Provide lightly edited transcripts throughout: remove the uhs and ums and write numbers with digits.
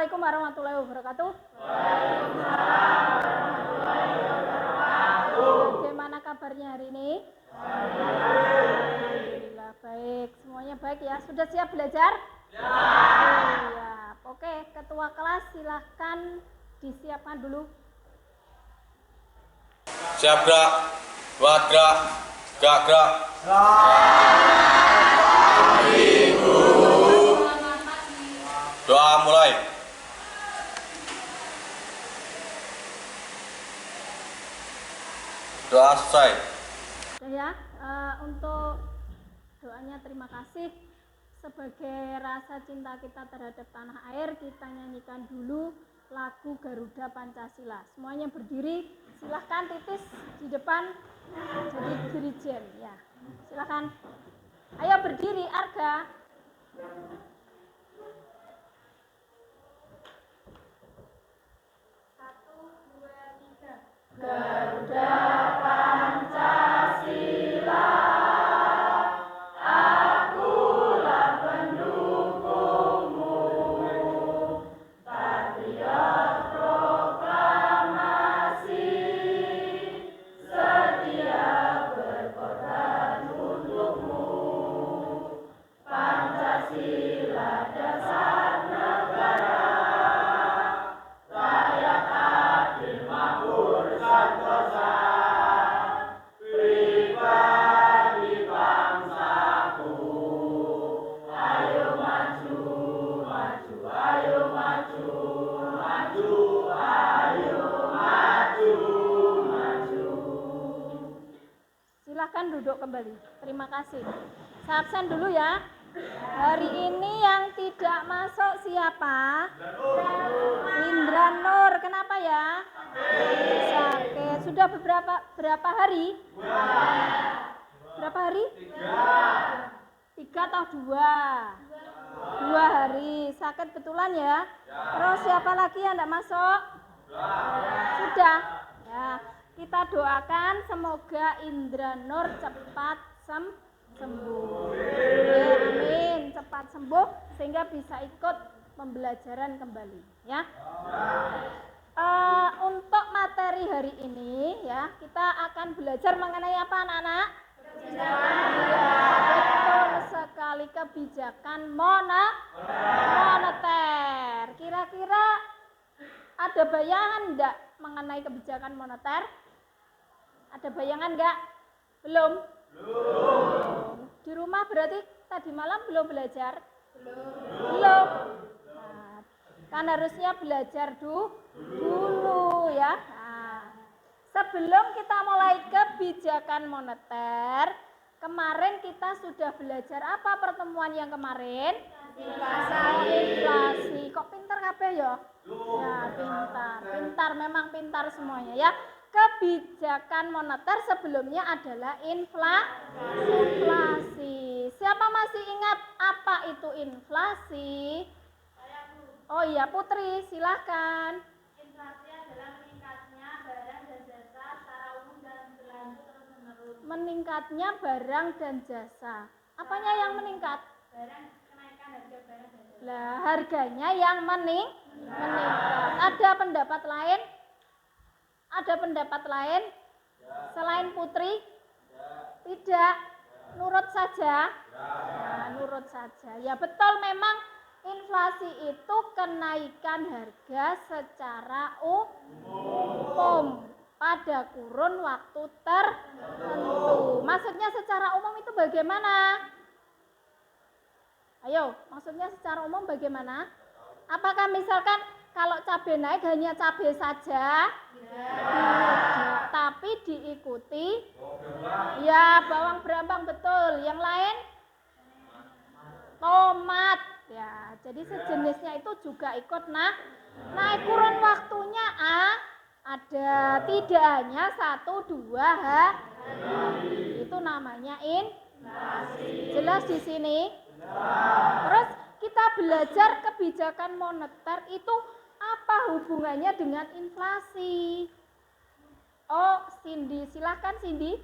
Assalamualaikum warahmatullahi wabarakatuh. Bagaimana kabarnya hari ini? Alhamdulillah baik. Semuanya baik ya. Sudah siap belajar? Siap. Oke, ketua kelas silahkan disiapkan dulu. Siap gerak, buat gerak, gerak. Doa mulai. Doa selesai. Ya, untuk doanya terima kasih. Sebagai rasa cinta kita terhadap tanah air, kita nyanyikan dulu lagu Garuda Pancasila. Semuanya berdiri, silahkan titis di depan jadi dirijen ya. Silahkan. Ayo berdiri, Arga. Garuda Pancasila, akulah pendukungmu, patriot proklamasi, setia berkorban untukmu. Pancasila dasar negara, rakyat adil makmur santosa, pribadi bangsaku. Ayo maju, maju, ayo maju, maju, ayo maju, maju. Silakan duduk kembali. Terima kasih. Saya absen dulu ya. Hari ini yang tidak masuk siapa? Indra Nur. Kenapa ya? Sakit. Sudah berapa hari? Berapa hari? 3 atau 2? 2 hari. Sakit betulan ya? Terus siapa lagi yang tidak masuk? Sudah. Ya, kita doakan semoga Indra Nur cepat sembuh. Amin, cepat sembuh sehingga bisa ikut pembelajaran kembali ya. Untuk materi hari ini ya, kita akan belajar mengenai apa anak-anak? Betul sekali, kebijakan moneter. Kira-kira ada bayangan enggak mengenai kebijakan moneter? Ada bayangan enggak? Belum. Di rumah berarti tadi malam belum belajar? Belum. Nah, kan harusnya belajar dulu ya. Nah, sebelum kita mulai kebijakan moneter, kemarin kita sudah belajar apa pertemuan yang kemarin? Inflasi. Kok pintar kabeh ya? Ya, pintar, memang pintar semuanya ya. Kebijakan moneter sebelumnya adalah inflasi. Siapa masih ingat apa itu inflasi? Oh iya, Putri, silakan. Inflasi adalah meningkatnya barang dan jasa secara umum dan berlanjut terus-menerus. Meningkatnya barang dan jasa. Apanya yang meningkat? Kenaikan harga barang dan jasa. Lah, harganya yang meningkat. Ada pendapat lain? Ada pendapat lain? Selain Putri? Tidak. Nurut saja? Nah, nurut saja. Ya betul, memang inflasi itu kenaikan harga secara umum pada kurun waktu tertentu. Maksudnya secara umum itu bagaimana? Ayo, maksudnya secara umum bagaimana? Apakah misalkan kalau cabai naik hanya cabai saja? Tidak, tapi diikuti ya bawang brambang betul. Yang lain? Tomat ya. Jadi sejenisnya itu juga ikut naik kurun waktunya ada, tidak hanya 1-2 hari. Itu namanya inflasi. Jelas di sini? Terus kita belajar kebijakan moneter itu apa hubungannya dengan inflasi? Oh, Cindy, silahkan Cindy.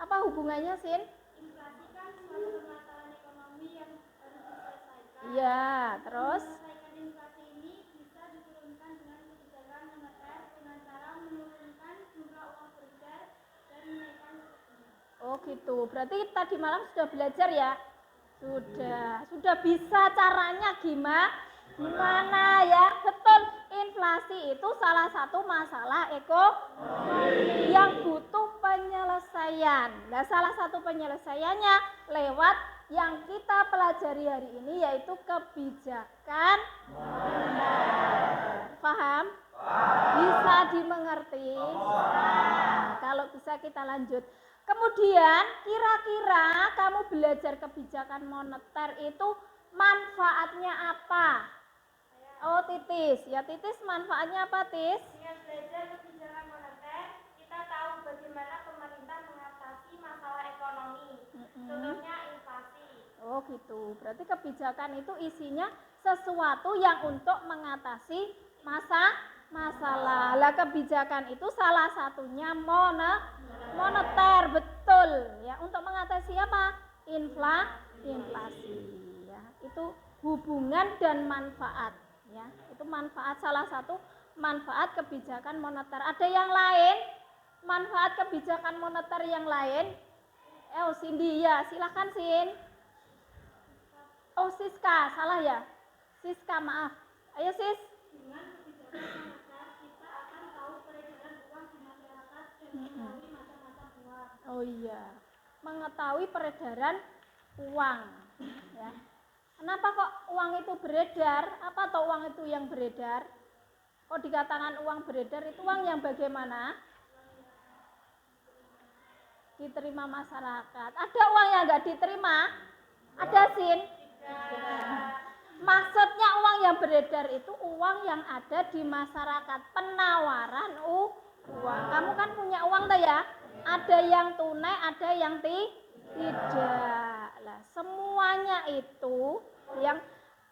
Apa hubungannya, Sin? Inflasi kan suatu permasalahan ekonomi yang harus diselesaikan. Iya, terus? Menyelesaikan inflasi ini bisa gitu. Berarti tadi malam sudah belajar ya? Sudah bisa caranya gimana ya? Betul, inflasi itu salah satu masalah ekonomi yang butuh penyelesaian. Nah, salah satu penyelesaiannya lewat yang kita pelajari hari ini yaitu kebijakan moneter. Paham? Bisa dimengerti? Nah, kalau bisa kita lanjut. Kemudian kira-kira kamu belajar kebijakan moneter itu manfaatnya apa? Oh, Titis. Ya, Titis, manfaatnya apa, Tis? Dengan belajar kebijakan moneter, kita tahu bagaimana pemerintah mengatasi masalah ekonomi. Contohnya inflasi. Oh, gitu. Berarti kebijakan itu isinya sesuatu yang untuk mengatasi masalah. Lah, kebijakan itu salah satunya moneter, betul. Ya, untuk mengatasi apa? Inflasi. Ya, itu hubungan dan manfaat. Ya, itu manfaat, salah satu manfaat kebijakan moneter. Ada yang lain? Manfaat kebijakan moneter yang lain? Cindy, ya, silakan Sin. Oh, Siska, salah ya? Siska, maaf. Ayo Sis. Dengan kebijakan moneter, kita akan tahu peredaran uang di masyarakat dan mengetahui macam-macam uang. Oh iya, mengetahui peredaran uang. Ya. Kenapa kok uang itu beredar? Apa toh uang itu yang beredar? Kok dikatakan uang beredar itu uang yang bagaimana? Diterima masyarakat. Ada uang yang nggak diterima? Ada Sin? Maksudnya uang yang beredar itu uang yang ada di masyarakat, penawaran uang. Kamu kan punya uang tuh ya? Ada yang tunai, ada yang tidak. Lah, semuanya itu yang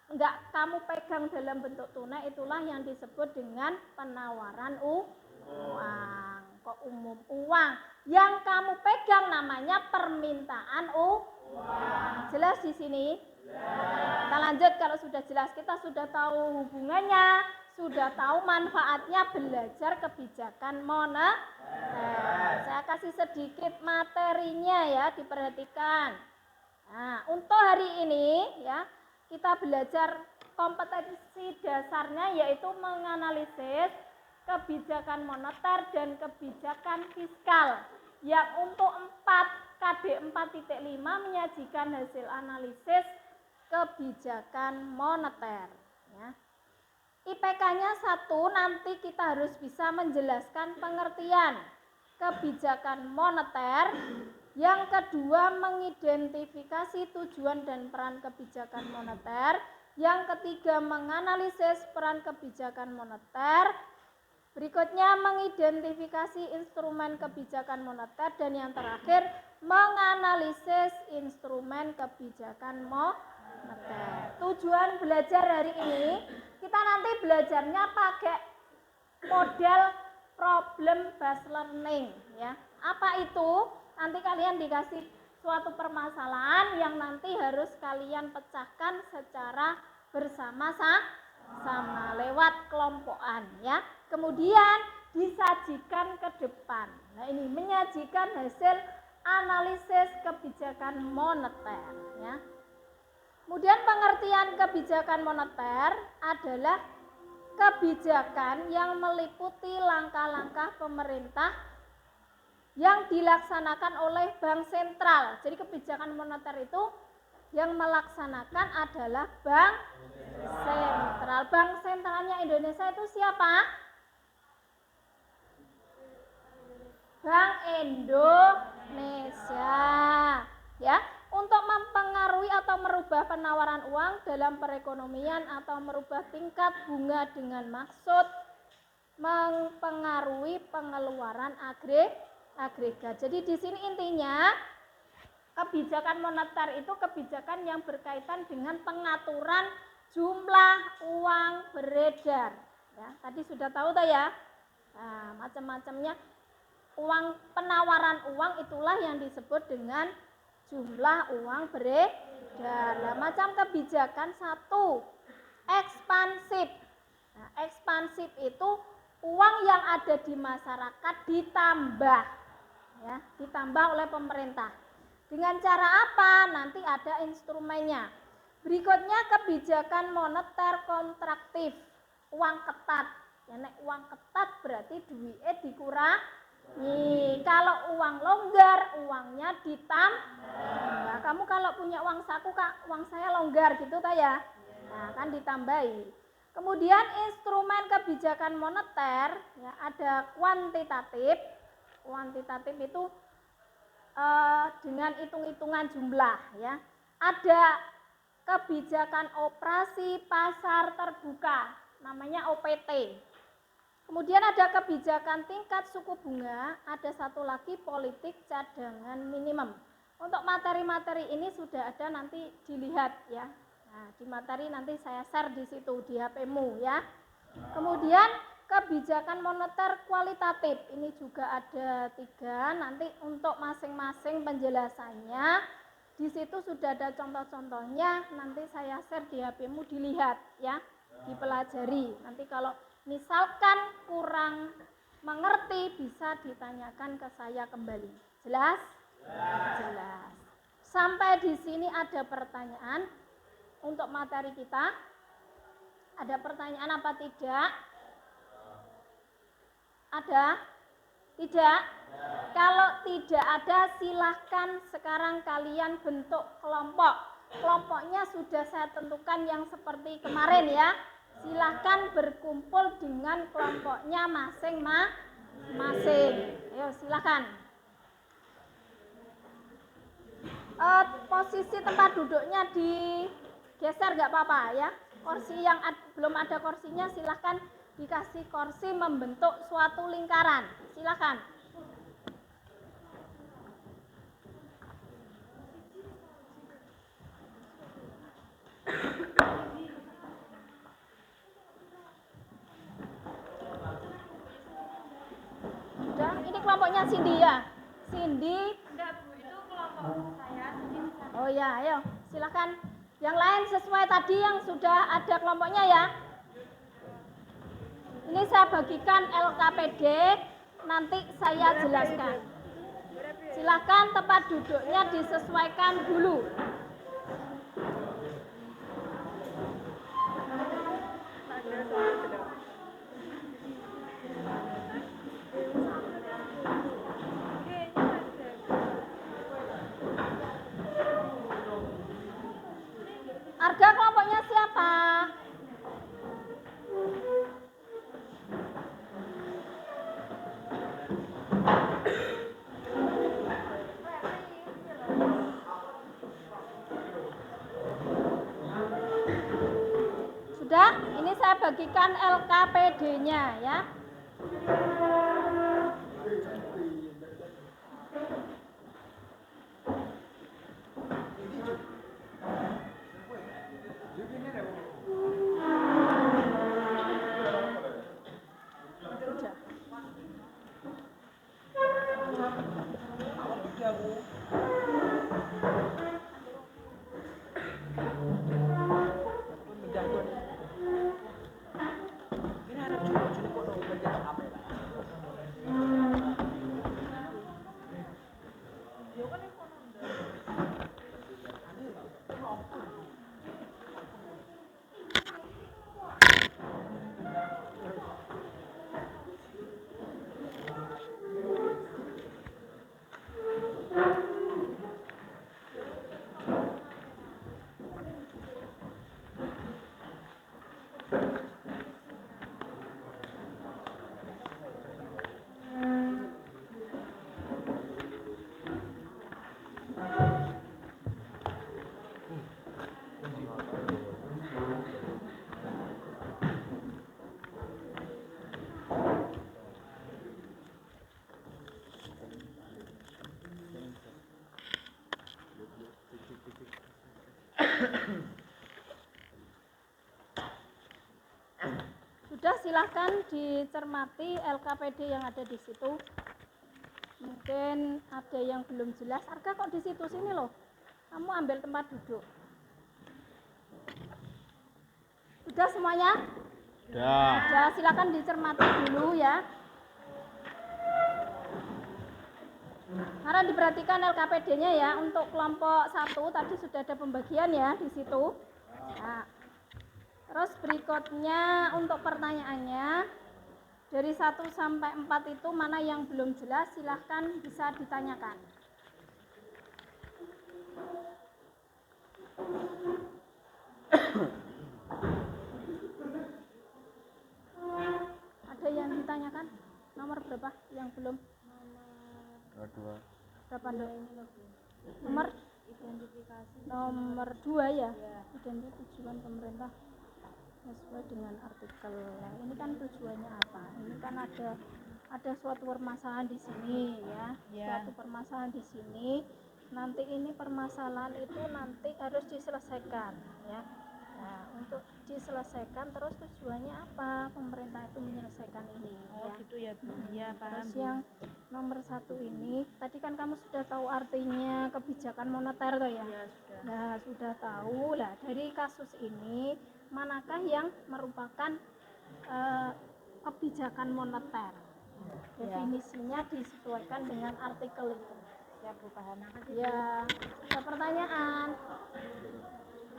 enggak kamu pegang dalam bentuk tunai itulah yang disebut dengan penawaran uang. Kok umum uang? Yang kamu pegang namanya permintaan uang. Jelas di sini? Kita lanjut, kalau sudah jelas, kita sudah tahu hubungannya, sudah tahu manfaatnya belajar kebijakan moneter. Saya kasih sedikit materinya ya, diperhatikan. Nah, untuk hari ini ya, kita belajar kompetensi dasarnya yaitu menganalisis kebijakan moneter dan kebijakan fiskal. Yang untuk KD 4.5 menyajikan hasil analisis kebijakan moneter ya. IPK-nya 1, nanti kita harus bisa menjelaskan pengertian kebijakan moneter. Yang kedua, mengidentifikasi tujuan dan peran kebijakan moneter. Yang ketiga, menganalisis peran kebijakan moneter. Berikutnya, mengidentifikasi instrumen kebijakan moneter. Dan yang terakhir, menganalisis instrumen kebijakan moneter. Tujuan belajar hari ini, kita nanti belajarnya pakai model problem based learning ya. Apa itu? Nanti kalian dikasih suatu permasalahan yang nanti harus kalian pecahkan secara bersama-sama lewat kelompokan ya. Kemudian disajikan ke depan. Nah, ini menyajikan hasil analisis kebijakan moneter ya. Kemudian pengertian kebijakan moneter adalah kebijakan yang meliputi langkah-langkah pemerintah yang dilaksanakan oleh Bank Sentral. Jadi kebijakan moneter itu yang melaksanakan adalah Bank Sentral. Bank Sentralnya Indonesia itu siapa? Bank Indonesia. Ya, untuk mempengaruhi atau merubah penawaran uang dalam perekonomian atau merubah tingkat bunga dengan maksud mempengaruhi pengeluaran agregat. Jadi di sini intinya kebijakan moneter itu kebijakan yang berkaitan dengan pengaturan jumlah uang beredar. Ya, tadi sudah tahu tuh ya. Nah, macam-macamnya uang, penawaran uang itulah yang disebut dengan jumlah uang beredar. Nah, macam kebijakan satu, ekspansif. Nah, ekspansif itu uang yang ada di masyarakat ditambah, ya, ditambah oleh pemerintah. Dengan cara apa? Nanti ada instrumennya. Berikutnya kebijakan moneter kontraktif, uang ketat. Ya, nek uang ketat berarti duitnya dikurangi. Kalau uang longgar, uangnya ditambah. Nah, kamu kalau punya uang saku, Kak, uang saya longgar gitu ta ya? Nah, kan ditambahi. Kemudian instrumen kebijakan moneter, ya, ada kuantitatif. Kuantitatif itu dengan hitung-hitungan jumlah, ya. Ada kebijakan operasi pasar terbuka, namanya OPT. Kemudian ada kebijakan tingkat suku bunga, ada satu lagi politik cadangan minimum. Untuk materi-materi ini sudah ada, nanti dilihat ya. Nah, di materi nanti saya share di situ di HP-mu ya. Kemudian kebijakan moneter kualitatif, ini juga ada 3, nanti untuk masing-masing penjelasannya di situ sudah ada contoh-contohnya, nanti saya share di HP-mu, dilihat ya, dipelajari. Nanti kalau misalkan kurang mengerti bisa ditanyakan ke saya kembali. Jelas? Jelas. Sampai di sini ada pertanyaan untuk materi kita? Ada pertanyaan apa tidak? Ada? Tidak? Kalau tidak ada, silahkan sekarang kalian bentuk kelompok. Kelompoknya sudah saya tentukan yang seperti kemarin ya. Silahkan berkumpul dengan kelompoknya masing-masing. Ayo silahkan. Posisi tempat duduknya digeser nggak apa-apa ya. Kursi yang belum ada kursinya silahkan dikasih kursi membentuk suatu lingkaran. Silahkan. Sudah, ini kelompoknya Cindy ya. Cindy. Enggak Bu, itu kelompok saya. Oh ya, ayo silakan. Yang lain sesuai tadi yang sudah ada kelompoknya ya. Ini saya bagikan LKPD, nanti saya jelaskan. Silakan tempat duduknya disesuaikan dulu. Harga kelompoknya siapa? Sudah, ini saya bagikan LKPD-nya ya. Sudah, silahkan dicermati LKPD yang ada di situ. Mungkin ada yang belum jelas. Harga kok di situ, sini loh. Kamu ambil tempat duduk. Sudah semuanya? Sudah, silahkan dicermati dulu ya. Karena diperhatikan LKPD-nya ya, untuk kelompok 1 tadi sudah ada pembagian ya di situ. Nah, terus berikutnya untuk pertanyaannya dari 1 sampai 4 itu mana yang belum jelas, silahkan bisa ditanyakan. Ada yang ditanyakan? Nomor berapa yang belum? Nomor 2. Berapa Dok? Nomor Identifikasi. nomor 2 ya. Identifikasi tujuan pemerintah sesuai dengan artikel. Nah, ini kan tujuannya apa? Ini kan ada suatu permasalahan di sini ya. Suatu permasalahan di sini. Nanti ini permasalahan itu nanti harus diselesaikan ya. Nah, untuk diselesaikan terus tujuannya apa? Pemerintah itu menyelesaikan ini ya. Gitu ya Bu. Iya, paham. Terus yang nomor 1 ini, tadi kan kamu sudah tahu artinya kebijakan moneter toh ya? Ya, sudah. Nah, sudah tahu lah dari kasus ini manakah yang merupakan kebijakan moneter? Definisinya disesuaikan dengan artikel itu. Ya, Bu, paham. Ya, ada pertanyaan?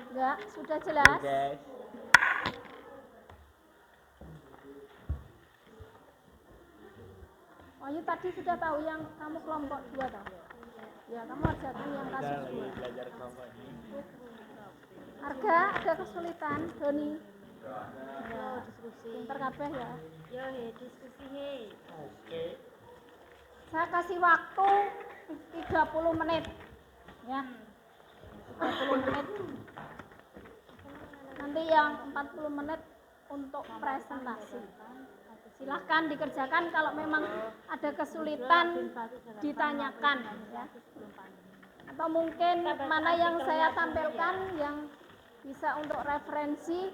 Enggak, sudah jelas? Oh, ini tadi sudah tahu yang kamu kelompok 2 toh? Ya, kamu ajarkan yang kasus 2. Belajar kelompok ini. Harga ada kesulitan, Doni. Yo, diskusi. Pinter kabeh ya. Yo, diskusi he. Saya kasih waktu 30 menit. Ya. 30 menit. Nanti yang 40 menit untuk presentasi. Silahkan dikerjakan, kalau memang ada kesulitan ditanyakan ya. Atau mungkin mana yang saya tampilkan yang bisa untuk referensi.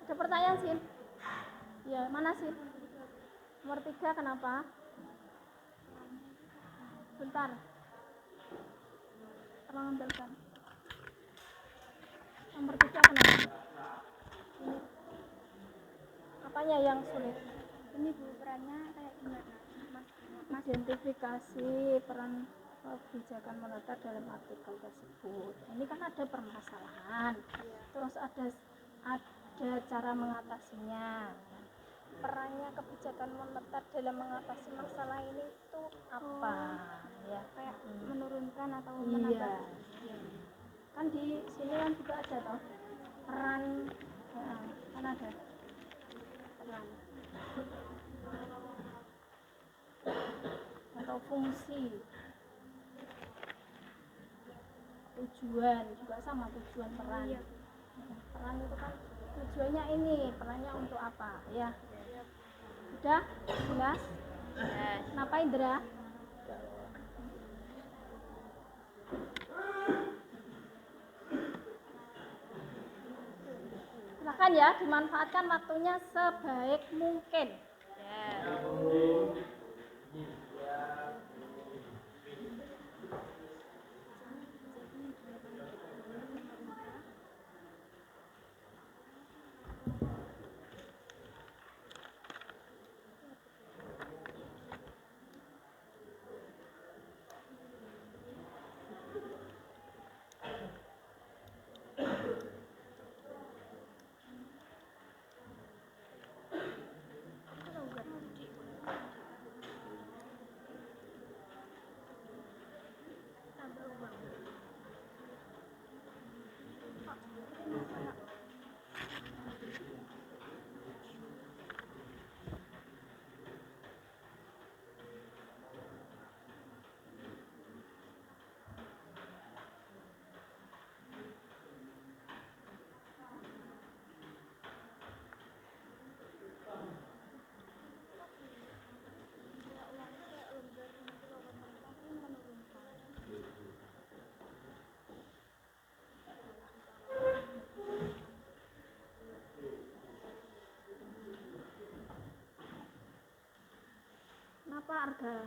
Ada pertanyaan Sin? Ya, mana Sin? Nomor 3 kenapa? Bentar. Tolong ambilkan. Nomor 3 kenapa? Ini. Apanya yang sulit? Ini Bu, perannya kayak gimana? Identifikasi peran kebijakan moneter dalam artikel tersebut. Ini kan ada permasalahan, terus ada cara mengatasinya. Perannya kebijakan moneter dalam mengatasi masalah ini itu apa? Ya, Kayak menurunkan atau iya. menambah. Kan di sini kan juga ada toh peran, ya, kan ada peran atau fungsi, tujuan juga sama, tujuan peran. Peran itu kan tujuannya ini, perannya untuk apa ya? Sudah jelas? Kenapa Indra? Silakan ya, dimanfaatkan waktunya sebaik mungkin. Kenapa harga?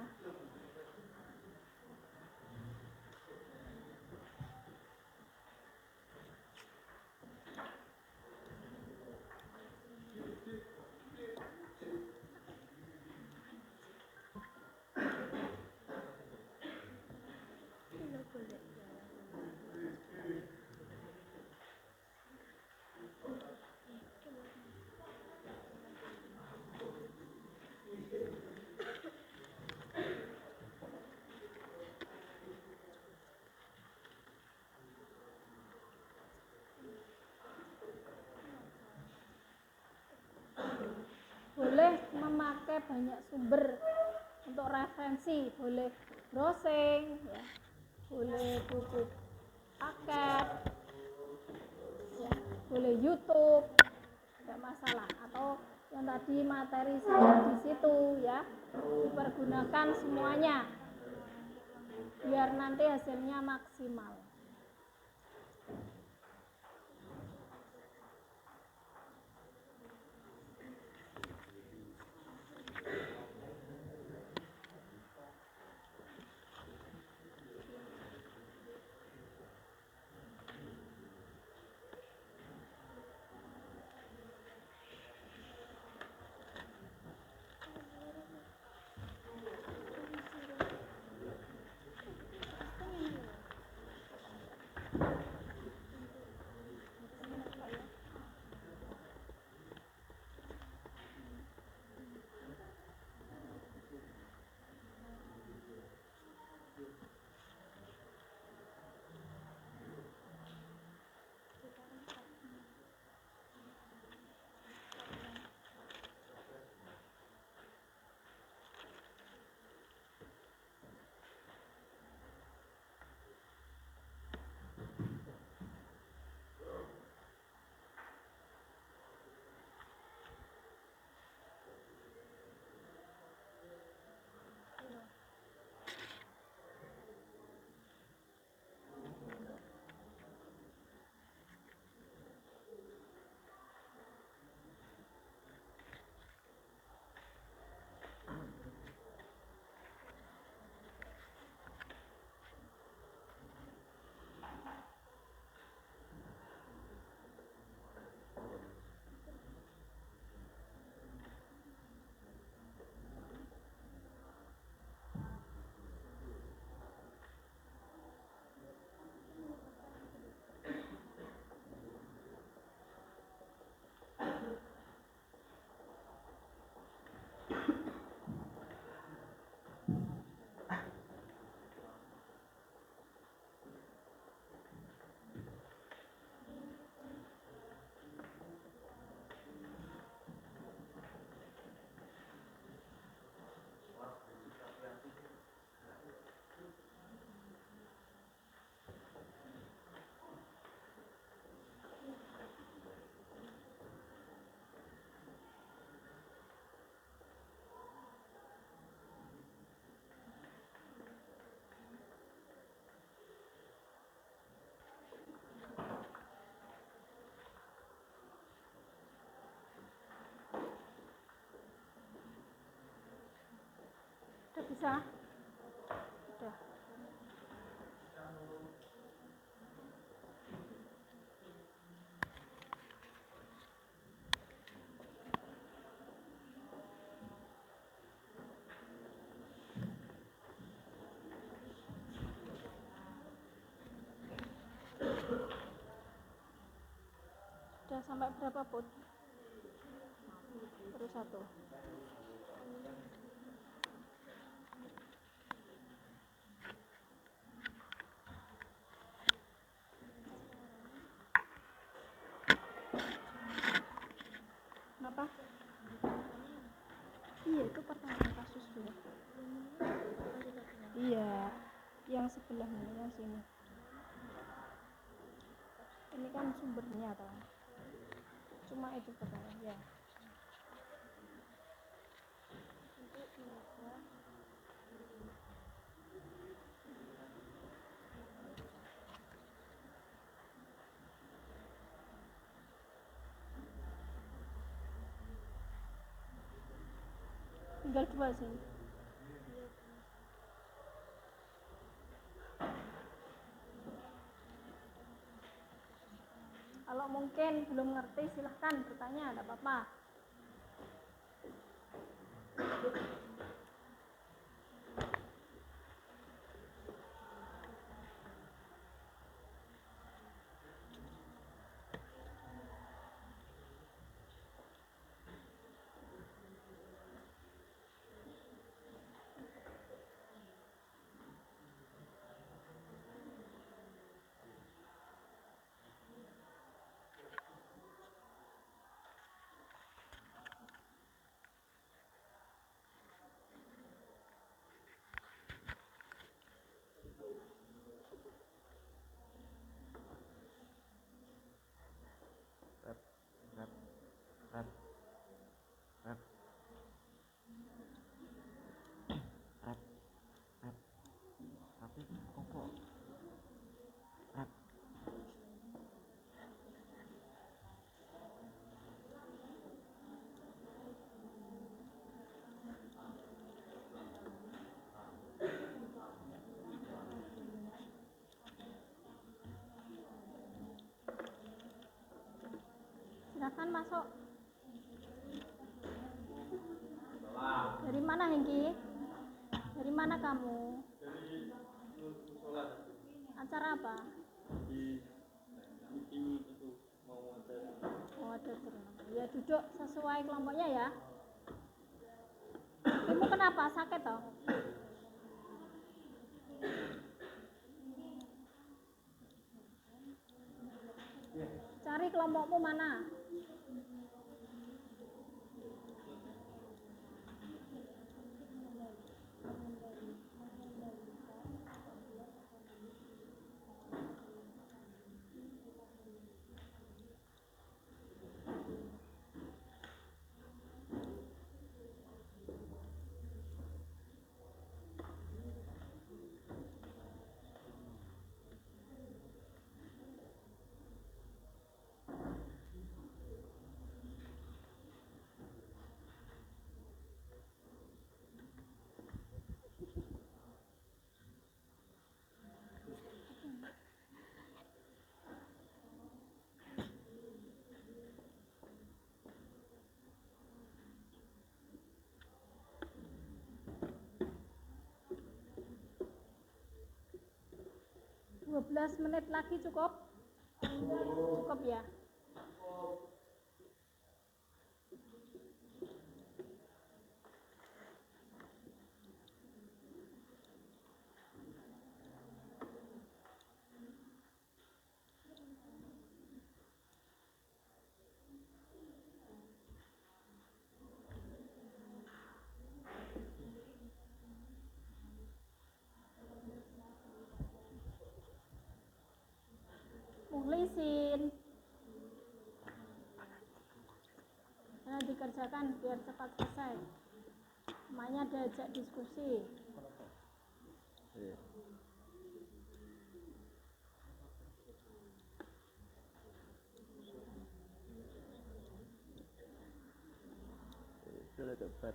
Boleh memakai banyak sumber untuk referensi, boleh browsing, ya, boleh buku paket, ya, boleh YouTube, tidak masalah. Atau yang tadi materi saya di situ, ya, dipergunakan semuanya biar nanti hasilnya maksimal. Udah bisa? Udah. Udah sampai berapa put? Terus satu. Kenapa? Iya, itu pertanyaan kasus dulu. Iya, yang sebelahnya, yang sini. Ini kan sumbernya, toh. Cuma itu pertanyaan, ya. Tinggal dua sih. Kalau mungkin belum ngerti silahkan bertanya, tidak apa-apa. masuk. Dari mana Hengki? Dari mana kamu? Dari musola tadi. Acara apa? Di meeting itu mau ada. Oh, ada turnamen. Ya duduk sesuai kelompoknya ya. Ibu kenapa? Sakit toh? Cari kelompokmu mana? Dua 12 menit lagi cukup? Cukup ya? Muhlisin. Nah, dikerjakan biar cepat selesai. Namanya diajak diskusi. Sudah dapat.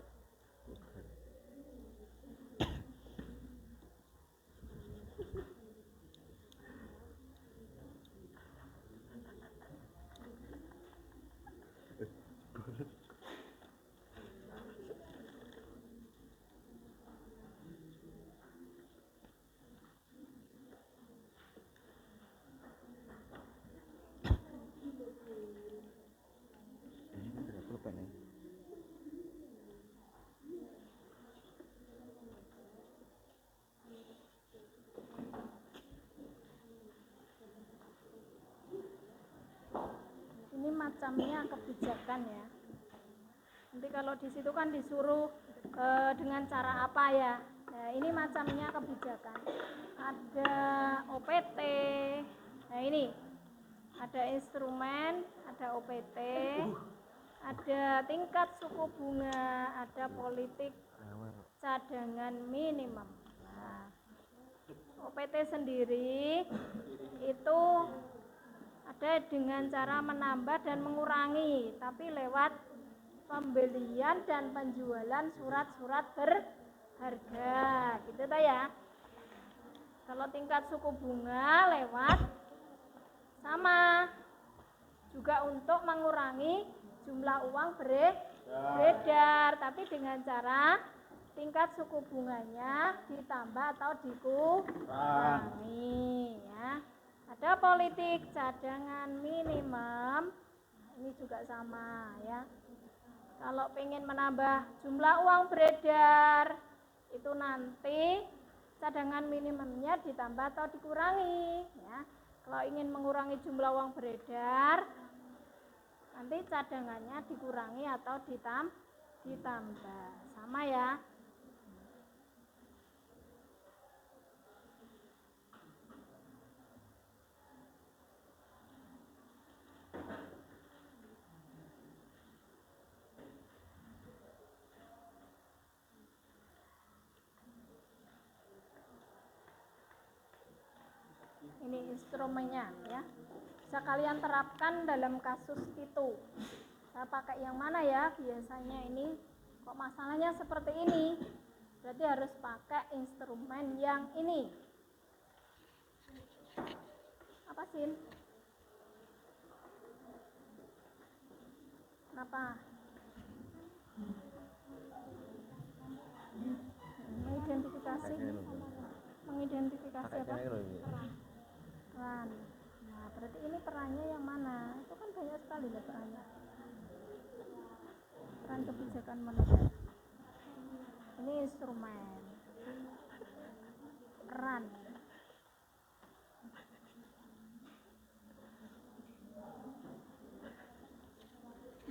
Ini macamnya kebijakan ya. Nanti kalau di situ kan disuruh dengan cara apa ya. Nah, ini macamnya kebijakan. Ada OPT. Nah, ini ada instrumen, ada OPT, ada tingkat suku bunga, ada politik cadangan minimum. Nah, OPT sendiri itu ada dengan cara menambah dan mengurangi, tapi lewat pembelian dan penjualan surat-surat berharga, gitu ta ya. Kalau tingkat suku bunga lewat sama juga untuk mengurangi jumlah uang beredar, tapi dengan cara tingkat suku bunganya ditambah atau dikurangi ya. Ada politik cadangan minimum, ini juga sama ya. Kalau pengen menambah jumlah uang beredar, itu nanti cadangan minimumnya ditambah atau dikurangi ya. Kalau ingin mengurangi jumlah uang beredar, nanti cadangannya dikurangi atau ditambah. Sama ya. Ini instrumennya ya. Bisa kalian terapkan dalam kasus itu. Saya pakai yang mana ya? Biasanya ini kok masalahnya seperti ini. Berarti harus pakai instrumen yang ini. Apa Sin? Kenapa? Mengidentifikasi apa? Peran. Nah, berarti ini perannya yang mana? Itu kan banyak sekali ya perannya. Peran kebijakan moneter. Ini instrumen. Peran.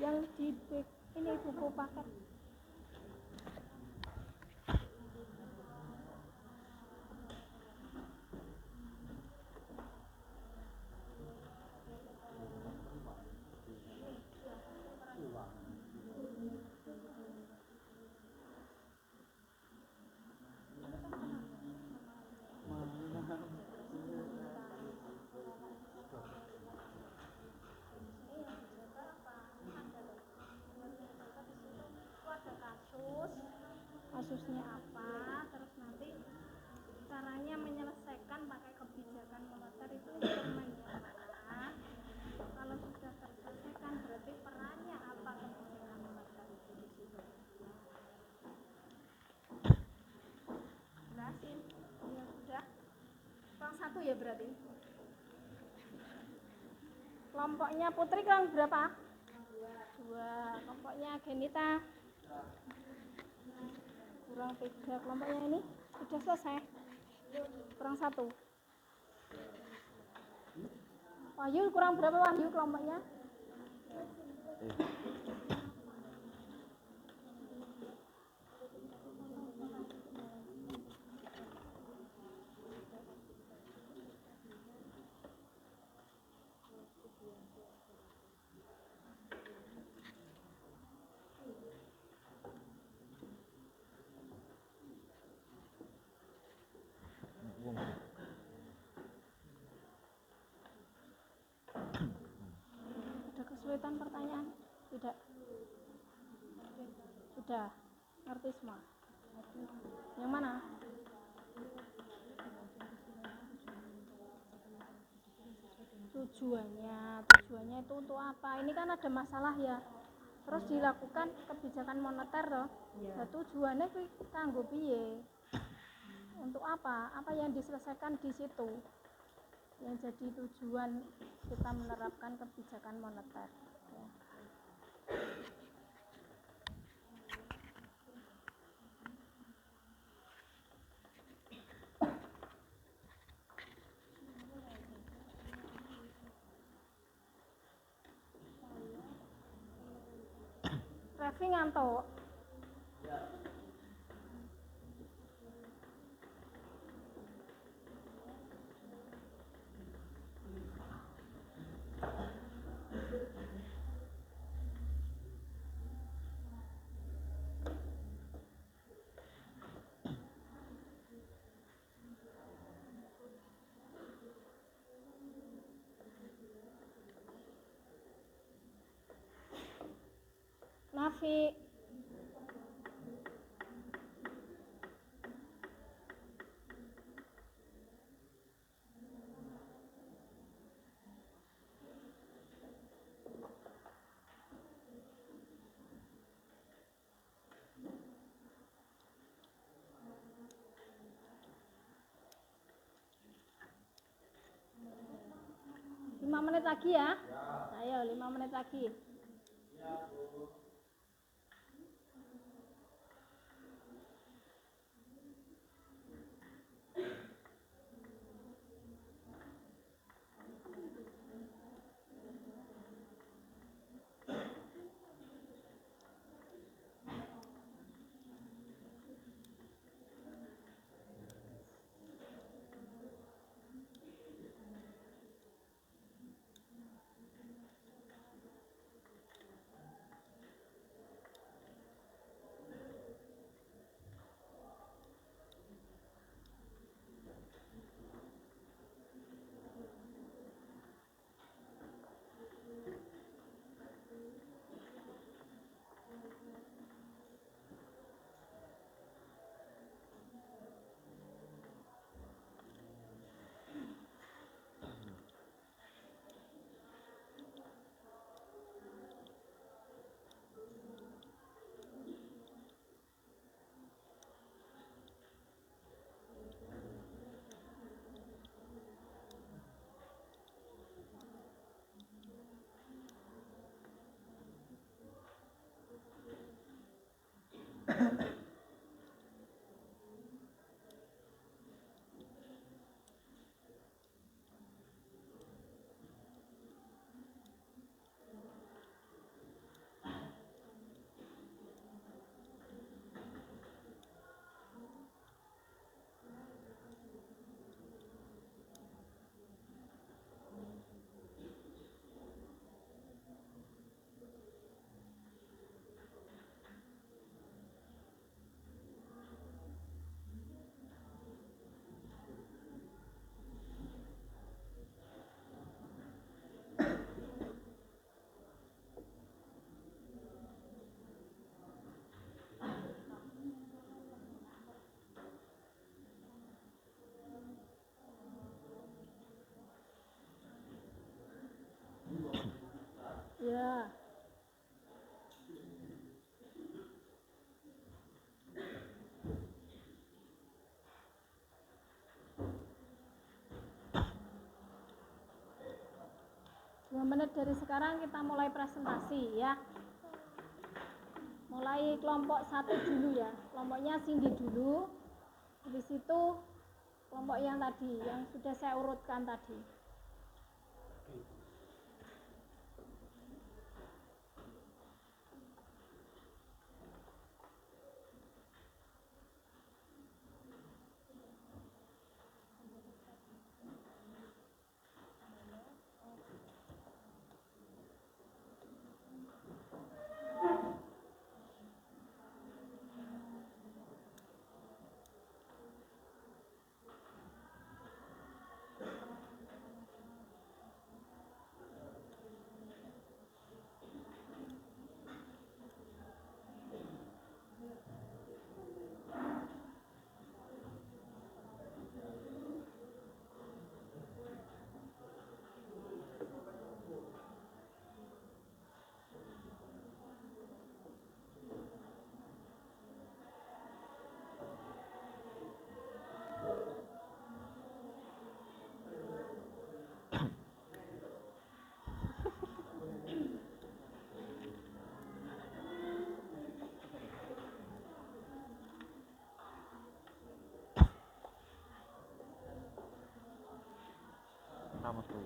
Yang di ini buku paket. Kasusnya apa, terus nanti caranya menyelesaikan pakai kebijakan moneter itu instrumen yang mana. Kalau sudah terselesaikan berarti perannya apa kebijakan moneter itu di situ. Jelasin. Ya sudah. Kelompok 1 ya berarti. Kelompoknya Putri kelompok berapa? 2. Kelompoknya Genita kurang 3. Kelompoknya ini sudah selesai. Kurang 1. Wahyu kurang berapa Wahyu kelompoknya? Ada kesulitan pertanyaan? Tidak. Sudah. Ngerti semua. Yang mana? Tujuannya itu untuk apa? Ini kan ada masalah ya. Terus dilakukan kebijakan moneter loh. Nah, tujuannya kanggo piye? Untuk apa? Apa yang diselesaikan di situ? Yang jadi tujuan kita menerapkan kebijakan moneter. Ya. Revi ngantuk. Nafi. Ya. 5 menit lagi ya. Ayo 5 menit lagi. Ya. Dua menit dari sekarang kita mulai presentasi ya. Mulai kelompok 1 dulu ya. Kelompoknya Cindy dulu. Habis itu kelompok yang tadi, yang sudah saya urutkan tadi. Apa tuh?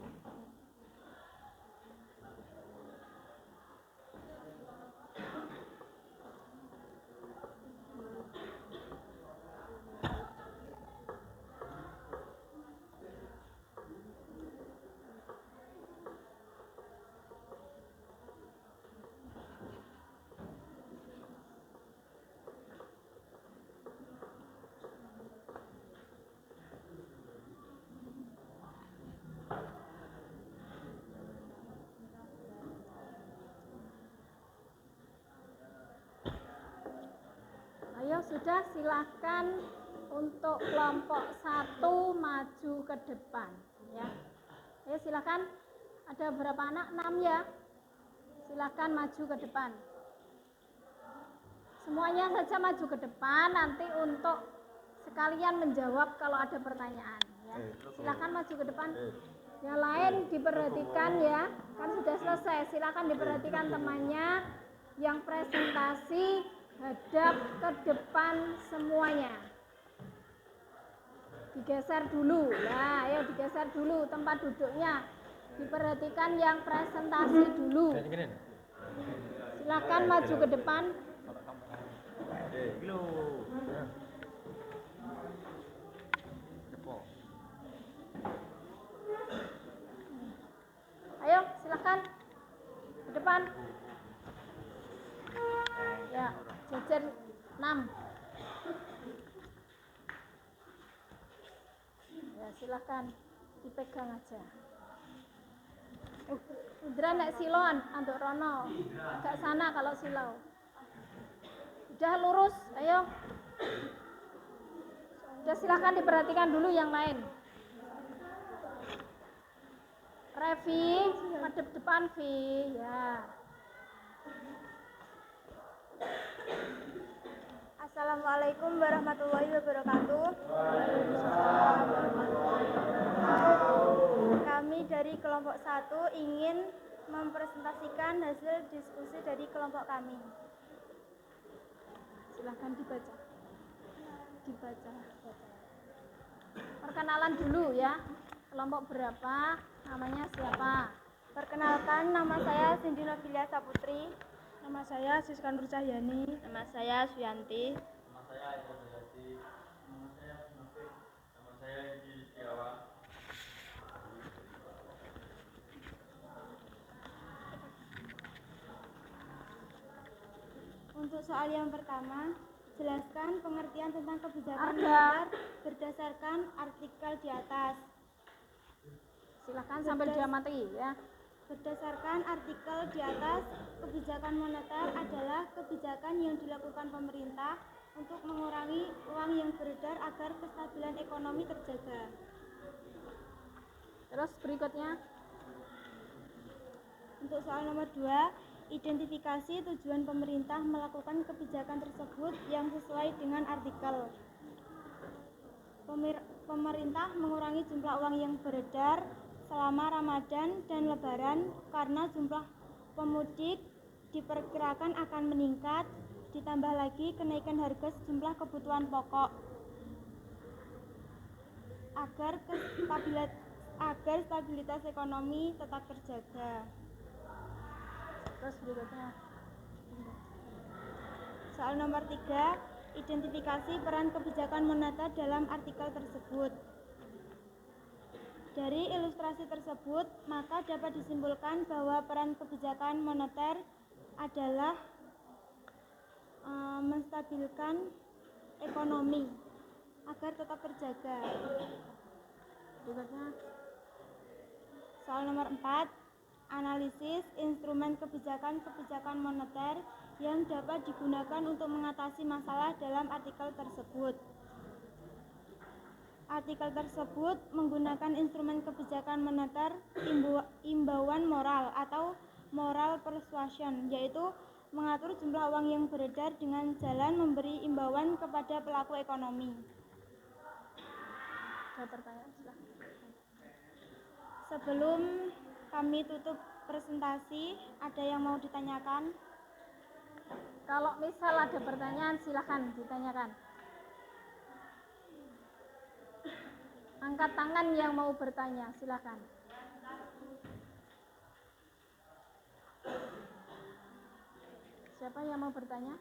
Ayo sudah, silakan untuk kelompok 1 maju ke depan ya. Ayo silakan. Ada berapa anak? 6 ya. Silakan maju ke depan. Semuanya saja maju ke depan nanti untuk sekalian menjawab kalau ada pertanyaan ya. Silakan maju ke depan. Yang lain diperhatikan ya. Kan sudah selesai. Silakan diperhatikan temannya yang presentasi, hadap ke depan semuanya. Digeser dulu. Nah, ayo digeser dulu tempat duduknya. Diperhatikan yang presentasi dulu. Silakan maju ke depan. Ayo, silakan ke depan. Ya, jajar 6. Ya, silakan dipegang aja. Indra nek siloan anduk rono. Agak sana kalau silau. Udah lurus, ayo. Udah silakan diperhatikan dulu yang lain. Revi, madep depan Vi, ya. Assalamualaikum warahmatullahi wabarakatuh. Kami dari kelompok 1 ingin mempresentasikan hasil diskusi dari kelompok kami. Silahkan dibaca. Perkenalan dulu ya. Kelompok berapa? Namanya siapa? Perkenalkan, nama saya Cindy Nobilia Saputri. Nama saya Siska Nur Cahyani. Nama saya Suyanti. Nama saya Eko Jayati. Nama saya Nafik. Nama saya Edi Setiawan. Untuk soal yang pertama, jelaskan pengertian tentang kebijakan moneter berdasarkan artikel di atas. Silakan sambil diamati ya. Berdasarkan artikel di atas, kebijakan moneter adalah kebijakan yang dilakukan pemerintah untuk mengurangi uang yang beredar agar kestabilan ekonomi terjaga. Terus berikutnya. Untuk soal nomor 2, identifikasi tujuan pemerintah melakukan kebijakan tersebut yang sesuai dengan artikel. Pemerintah mengurangi jumlah uang yang beredar selama Ramadan dan Lebaran karena jumlah pemudik diperkirakan akan meningkat, ditambah lagi kenaikan harga sejumlah kebutuhan pokok. Agar stabilitas ekonomi tetap terjaga. Terus berikutnya. Soal nomor 3, identifikasi peran kebijakan moneter dalam artikel tersebut. Dari ilustrasi tersebut, maka dapat disimpulkan bahwa peran kebijakan moneter adalah menstabilkan ekonomi agar tetap terjaga. Berikutnya. Soal nomor 4, analisis instrumen kebijakan moneter yang dapat digunakan untuk mengatasi masalah dalam artikel tersebut. Artikel tersebut menggunakan instrumen kebijakan moneter imbauan moral atau moral persuasion, yaitu mengatur jumlah uang yang beredar dengan jalan memberi imbauan kepada pelaku ekonomi. Ada pertanyaan, silahkan. Sebelum kami tutup presentasi, ada yang mau ditanyakan? Kalau misal ada pertanyaan, silahkan ditanyakan. Angkat tangan yang mau bertanya, silahkan. Siapa yang mau bertanya?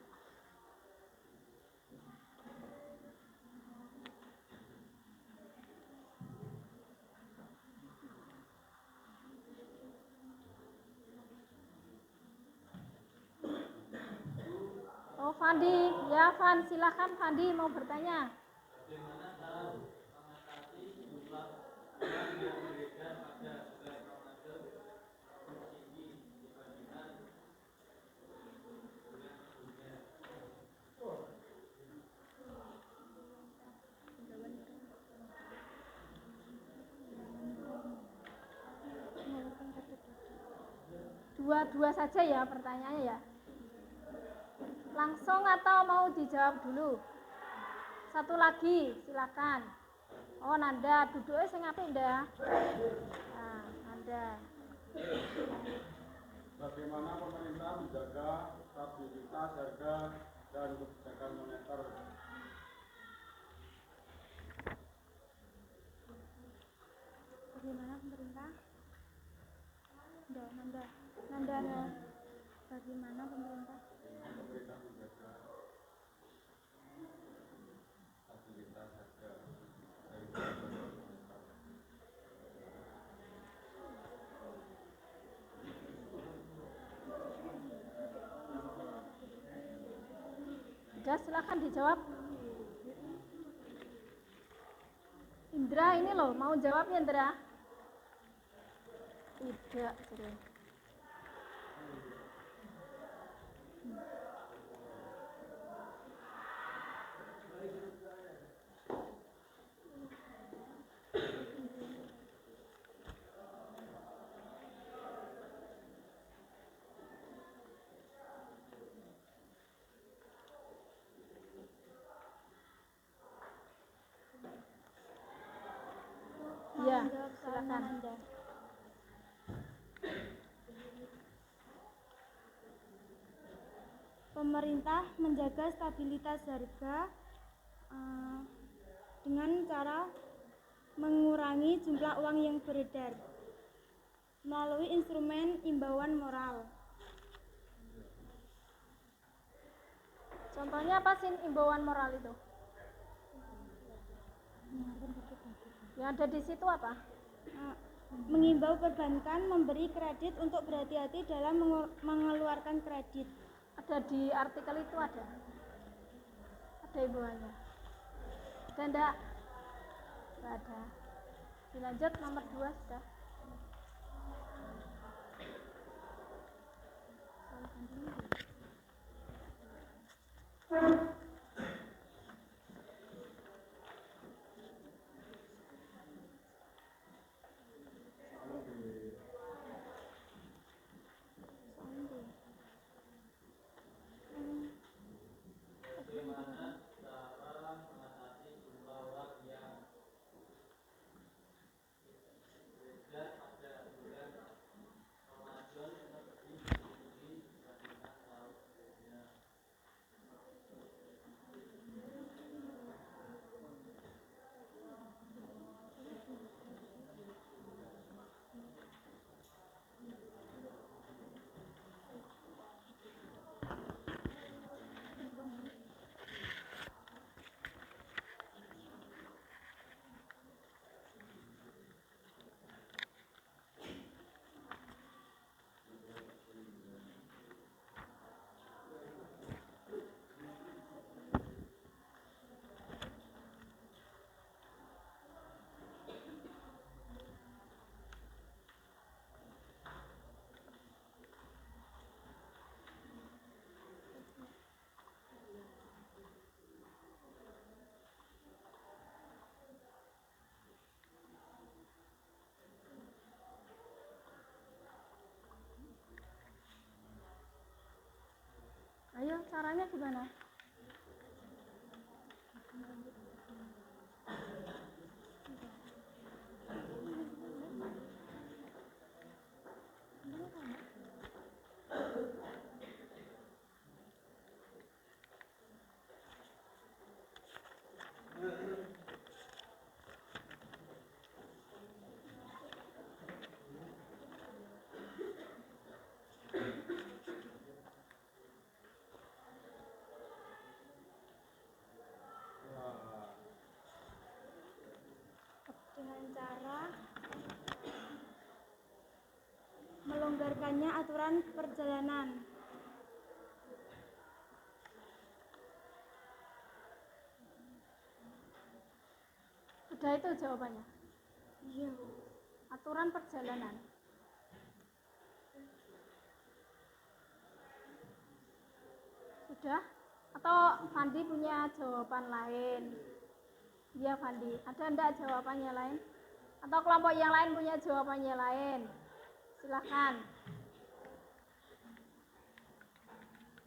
Oh, Fandi. Ya, Van, silahkan Fandi mau bertanya. Bagaimana cara mengatasi jumlah uang yang beredar pada bulan Ramadan tinggi dibandingkan bulan sebelumnya? Dua-dua saja ya pertanyaannya ya. Langsung atau mau dijawab dulu? Satu lagi, silakan. Oh, Nanda, duduknya sing apik ndak? Nah, Nanda. Bagaimana pemerintah menjaga stabilitas harga dan kebijakan moneter? Bagaimana pemerintah? Nanda. Bagaimana pemerintah? Pemerintah menjaga stabilitas harga dan kebijakan moneter. Sudah, silakan dijawab. Indra ini loh, mau jawab ya Indra? Tidak, sudah. Ya, silakan. Nanda. Pemerintah menjaga stabilitas harga dengan cara mengurangi jumlah uang yang beredar melalui instrumen imbauan moral. Contohnya apa sih imbauan moral itu? Yang ada di situ apa? Mengimbau perbankan memberi kredit untuk berhati-hati dalam mengeluarkan kredit. Ada di artikel itu ada imbauannya. Ada enggak? Enggak ada. Dilanjut nomor 2 sudah. Caranya gimana? Dengan cara melonggarkannya aturan perjalanan. Sudah itu jawabannya. Iya. Aturan perjalanan. Sudah? Atau Fandi punya jawaban lain? Iya Fandi. Ada enggak jawabannya lain? Atau kelompok yang lain punya jawabannya lain? Silahkan.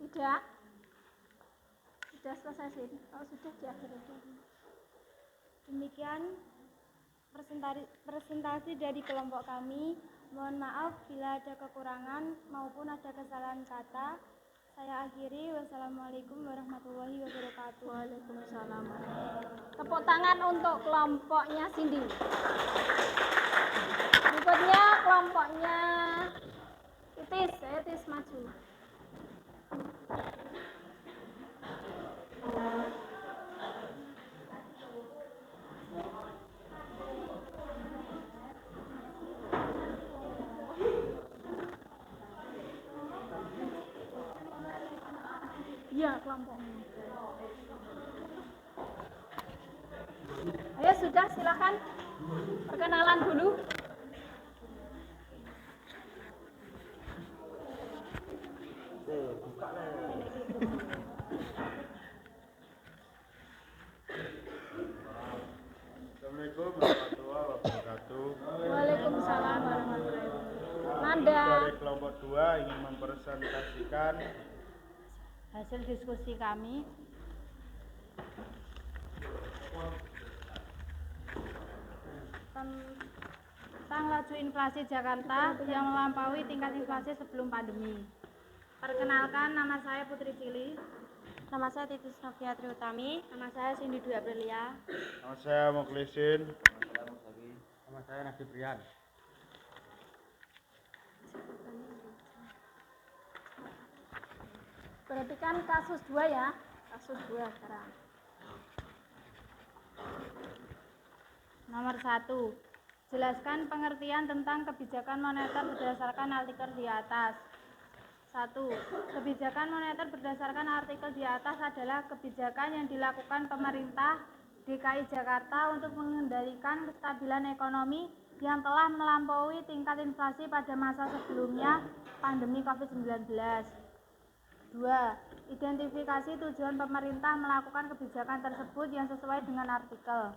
Tidak? Sudah selesai sih? Oh sudah diakhiri. Demikian presentasi dari kelompok kami. Mohon maaf bila ada kekurangan maupun ada kesalahan kata. Saya akhiri. Wassalamualaikum warahmatullahi wabarakatuh. Waalaikumsalam. Tepuk tangan untuk kelompoknya Cindy. Berikutnya kelompoknya Itis maju. Iya, kelompoknya. Ayo sudah, silakan perkenalan dulu. Assalamualaikum warahmatullahi wabarakatuh. Waalaikumsalam warahmatullahi wabarakatuh. Nanda. Dari kelompok 2 ingin mempresentasikan hasil diskusi kami tentang laju inflasi Jakarta yang melampaui tingkat inflasi sebelum pandemi. Perkenalkan, nama saya Putri Cili. Nama saya Titis Novia Triutami. Nama saya Cindy Dwi Aprilia. nama saya Mukhlisin. Nama saya Nadi Prian. Berarti kan kasus 2 ya. Kasus 2 sekarang. Nomor 1. Jelaskan pengertian tentang kebijakan moneter berdasarkan artikel di atas. 1. Kebijakan moneter berdasarkan artikel di atas adalah kebijakan yang dilakukan pemerintah DKI Jakarta untuk mengendalikan kestabilan ekonomi yang telah melampaui tingkat inflasi pada masa sebelumnya pandemi COVID-19. 2. Identifikasi tujuan pemerintah melakukan kebijakan tersebut yang sesuai dengan artikel.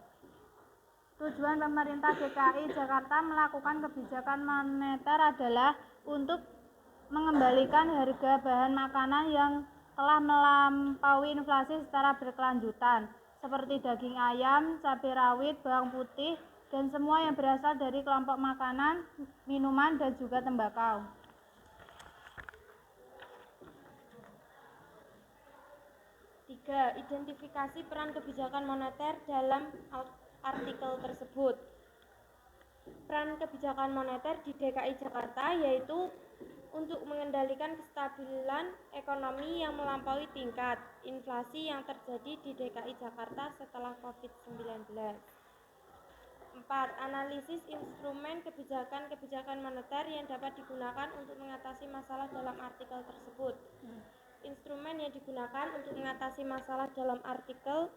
Tujuan pemerintah DKI Jakarta melakukan kebijakan moneter adalah untuk mengembalikan harga bahan makanan yang telah melampaui inflasi secara berkelanjutan, seperti daging ayam, cabai rawit, bawang putih, dan semua yang berasal dari kelompok makanan, minuman, dan juga tembakau. 3. Identifikasi peran kebijakan moneter dalam artikel tersebut. Peran kebijakan moneter di DKI Jakarta yaitu untuk mengendalikan kestabilan ekonomi yang melampaui tingkat inflasi yang terjadi di DKI Jakarta setelah COVID-19. 4. Analisis instrumen kebijakan moneter yang dapat digunakan untuk mengatasi masalah dalam artikel tersebut. Instrumen yang digunakan untuk mengatasi masalah dalam artikel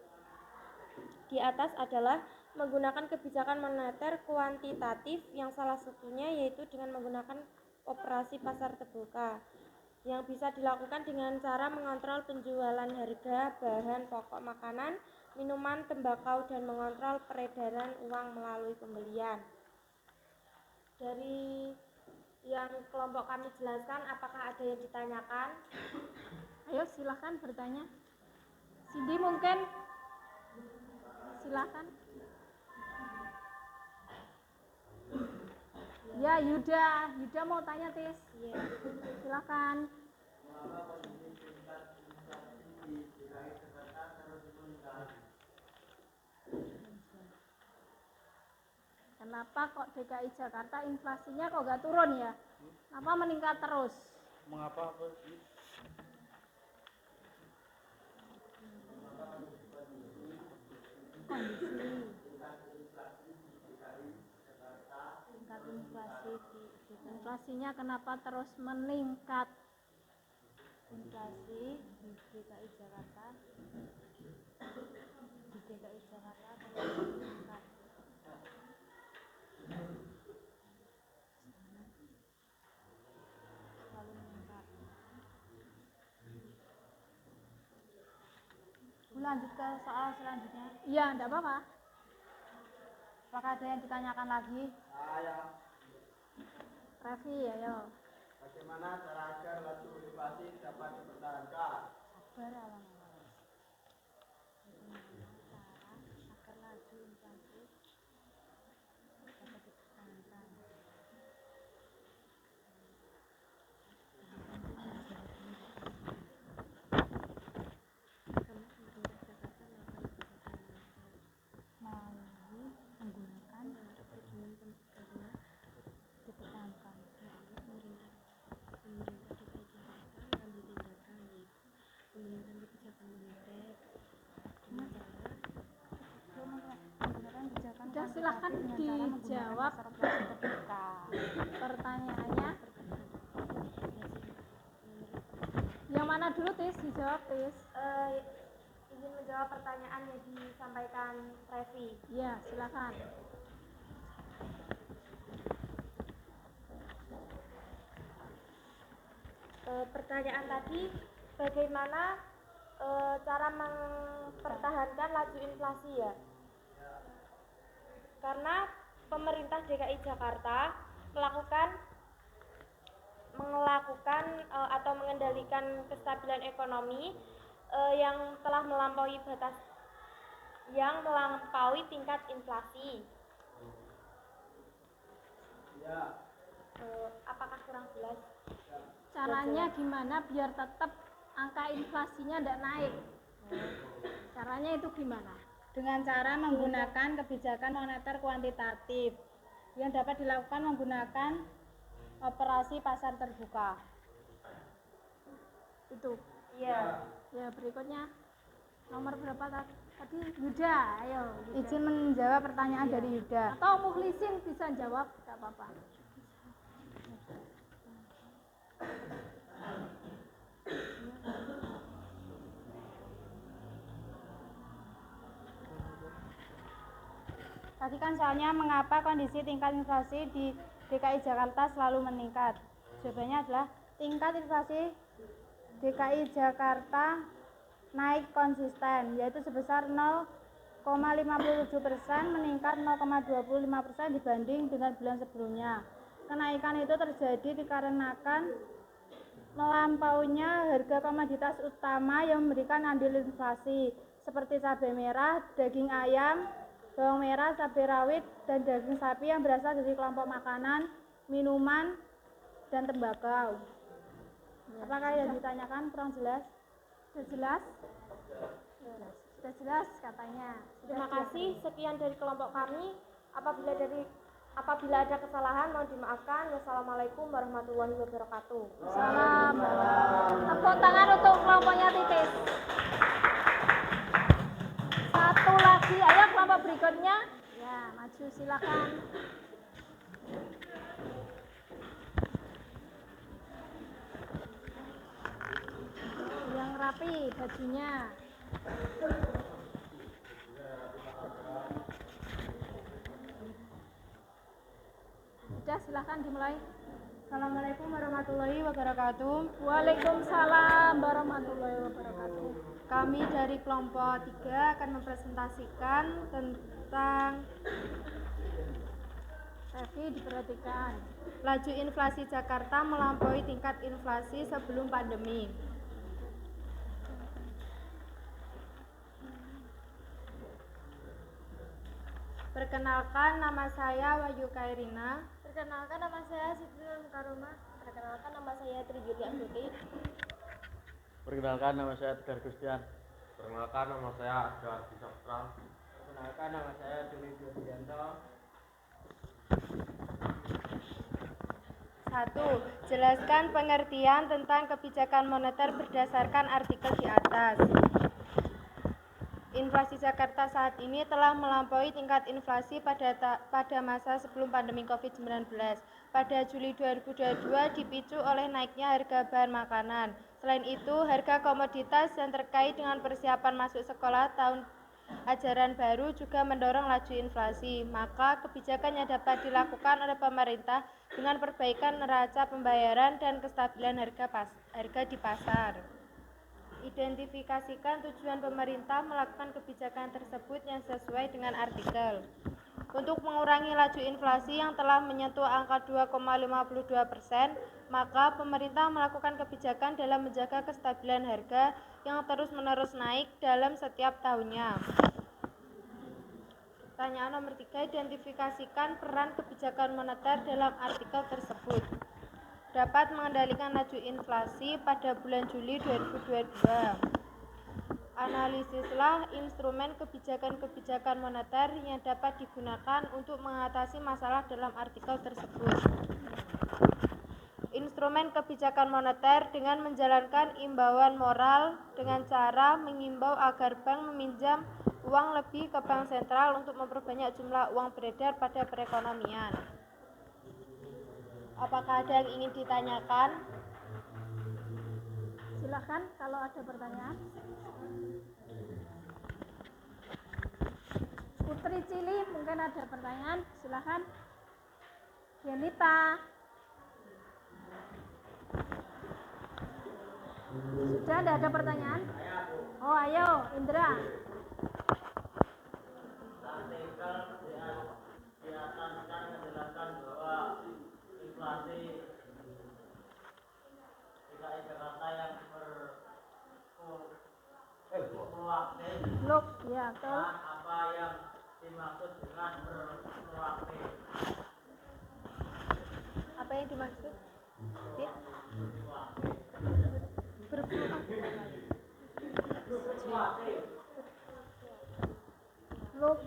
di atas adalah menggunakan kebijakan moneter kuantitatif yang salah satunya yaitu dengan menggunakan operasi pasar terbuka yang bisa dilakukan dengan cara mengontrol penjualan harga bahan pokok makanan, minuman, tembakau, dan mengontrol peredaran uang melalui pembelian. Dari yang kelompok kami jelaskan, apakah ada yang ditanyakan? Ayo silahkan bertanya. Cindy mungkin? Silahkan. Ya, Yuda mau tanya, Tis. Iya. Silahkan. Kenapa kok DKI Jakarta inflasinya kok nggak turun ya? Kenapa meningkat terus? Mengapa apa? Kondisi tingkat inflasi di Inflasinya kenapa terus meningkat? inflasi di DKI Jakarta terus meningkat. Selalu meningkat. Lanjut ke soal selanjutnya. Iya, enggak apa-apa. Apakah ada yang ditanyakan lagi? Revi, ayo. Bagaimana cara agar laju inflasi dapat dipertahankan? Sabar alam-alam. Bagaimana cara agar laju inflasi dapat dipertahankan? Melalui menggunakan dipertahankan. Udah, silahkan dijawab pertanyaannya. Yang mana dulu, Tis? Dijawab, Tis. Izin menjawab pertanyaan yang disampaikan Revi. Iya, silakan. Pertanyaan tadi, bagaimana cara mempertahankan laju inflasi ya? Karena pemerintah DKI Jakarta melakukan atau mengendalikan kestabilan ekonomi yang telah melampaui tingkat inflasi. Apakah kurang jelas? Caranya gimana biar tetap angka inflasinya tidak naik? Caranya itu gimana? Dengan cara menggunakan kebijakan moneter kuantitatif yang dapat dilakukan menggunakan operasi pasar terbuka. Itu. Iya. Ya, berikutnya. Nomor berapa tadi? Yuda, ayo. Yuda. Izin menjawab pertanyaan dari Yuda. Atau Mukhlisin bisa jawab, tidak apa-apa. Tadi kan soalnya mengapa kondisi tingkat inflasi di DKI Jakarta selalu meningkat. Jawabannya adalah tingkat inflasi DKI Jakarta naik konsisten, yaitu sebesar 0,57% meningkat 0,25% dibanding dengan bulan sebelumnya. Kenaikan itu terjadi dikarenakan melampauinya harga komoditas utama yang memberikan andil inflasi seperti cabai merah, daging ayam, bawang merah, cabai rawit, dan daging sapi yang berasal dari kelompok makanan, minuman, dan tembakau. Apakah yang ditanyakan kurang jelas? Sudah jelas? Sudah jelas katanya. Terima kasih. Sekian dari kelompok kami. Apabila ada kesalahan mohon dimaafkan. Wassalamualaikum warahmatullahi wabarakatuh. Salam. Tepuk tangan untuk kelompoknya Titis. Satu lagi, ayo kelompok berikutnya. Ya, maju silakan. Yang rapi bajunya. Sudah, silakan dimulai. Assalamualaikum warahmatullahi wabarakatuh. Waalaikumsalam warahmatullahi wabarakatuh. Kami dari kelompok 3 akan mempresentasikan tentang Revi diperhatikan. laju inflasi Jakarta melampaui tingkat inflasi sebelum pandemi. Perkenalkan, nama saya Wahyu Kairina. Perkenalkan, nama saya Siti Nur Karuma. Perkenalkan, nama saya Tri Julia Astuti. Perkenalkan, nama saya Tegar Gustian. Perkenalkan, nama saya Adar Bisaptra. Perkenalkan, nama saya Dwi Budianto. 1. Jelaskan pengertian tentang kebijakan moneter berdasarkan artikel di atas. Inflasi Jakarta saat ini telah melampaui tingkat inflasi pada masa sebelum pandemi COVID-19. Pada Juli 2022 dipicu oleh naiknya harga bahan makanan. Selain itu, harga komoditas yang terkait dengan persiapan masuk sekolah tahun ajaran baru juga mendorong laju inflasi. Maka kebijakan yang dapat dilakukan oleh pemerintah dengan perbaikan neraca pembayaran dan kestabilan harga di pasar. Identifikasikan tujuan pemerintah melakukan kebijakan tersebut yang sesuai dengan artikel. Untuk mengurangi laju inflasi yang telah menyentuh angka 2,52%, maka pemerintah melakukan kebijakan dalam menjaga kestabilan harga yang terus-menerus naik dalam setiap tahunnya. Pertanyaan nomor 3, identifikasikan peran kebijakan moneter dalam artikel tersebut. Dapat mengendalikan laju inflasi pada bulan Juli 2022. Analisislah instrumen kebijakan moneter yang dapat digunakan untuk mengatasi masalah dalam artikel tersebut. Instrumen kebijakan moneter dengan menjalankan imbauan moral dengan cara mengimbau agar bank meminjam uang lebih ke bank sentral untuk memperbanyak jumlah uang beredar pada perekonomian. Apakah ada yang ingin ditanyakan? Silakan kalau ada pertanyaan. Putri Cili mungkin ada pertanyaan, silakan. Yanita. Sudah ada pertanyaan? Oh, ayo Indra. Look, ya betul. Apa yang dimaksud dengan berproaktif? Apa yang dimaksud? Look.